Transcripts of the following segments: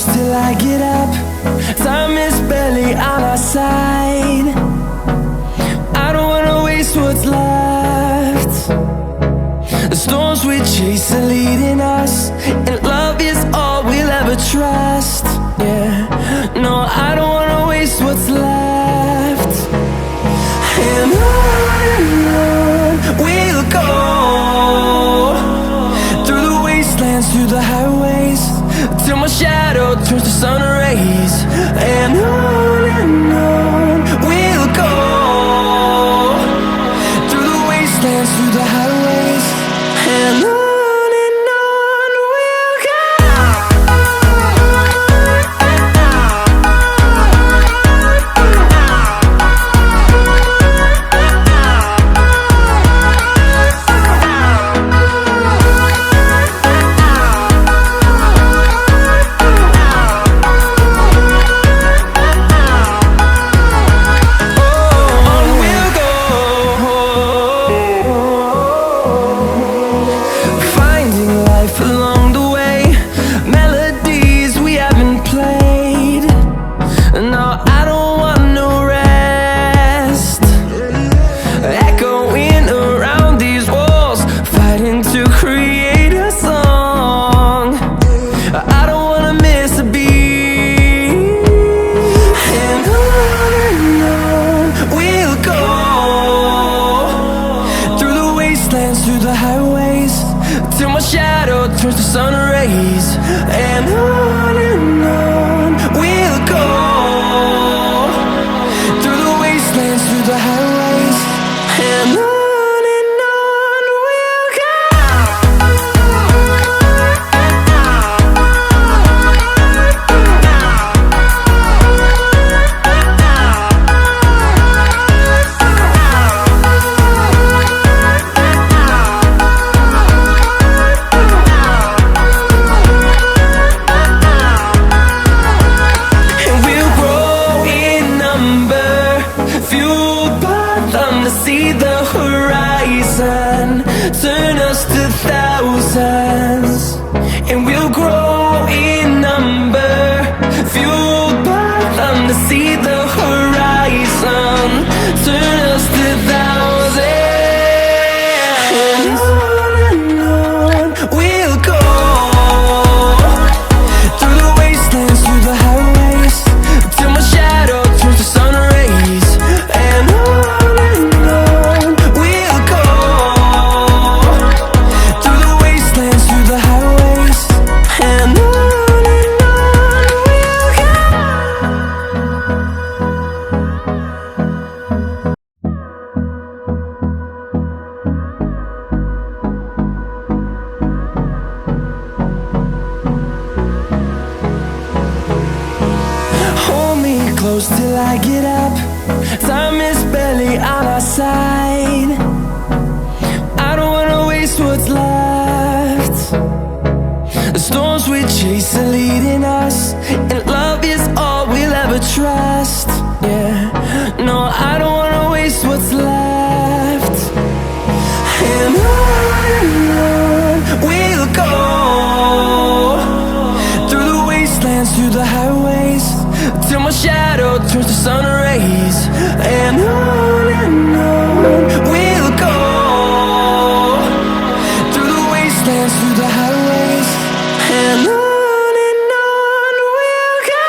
close till I get up. Time is barely on our side. I don't wanna waste what's left. The storms we chase are leading us, and love is all we'll ever trust. Yeah, no, I don't wanna waste what's left. And on we'll go, through the wastelands, through the highways, till my shadow turns to sun rays. And on we'll go, through the wastelands, through the highways, and on we'll go. Through the highways, till my shadow turns to sun rays. And on we'll go, through the wastelands, through the highways, and on we'll go. See the horizon, turn us to thousands, and we'll grow in number, fueled by them to see the horizon, turn us to thousands. And on we'll go, through the wastelands, through the highways, till my shadow turns to sun rays. And close till I get up. Time is barely on our side. I don't wanna waste what's left. The storms we chase are leading us, and love is all we'll ever trust. Yeah, no, I don't wanna waste what's left. And on we'll go, through the wastelands, through the highways, till my shadow turns to sun rays. And on we'll go, through the wastelands, through the highways, and on we'll go.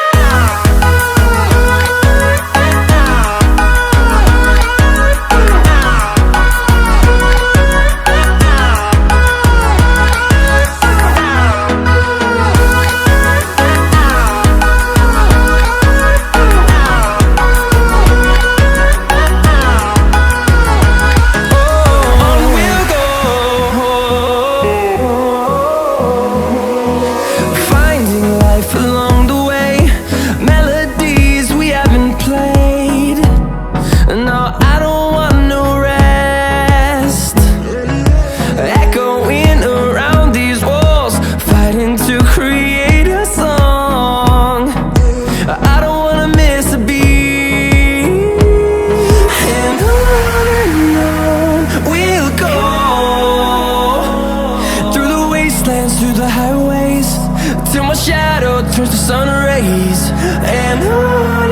till my shadow turns to sun rays. And on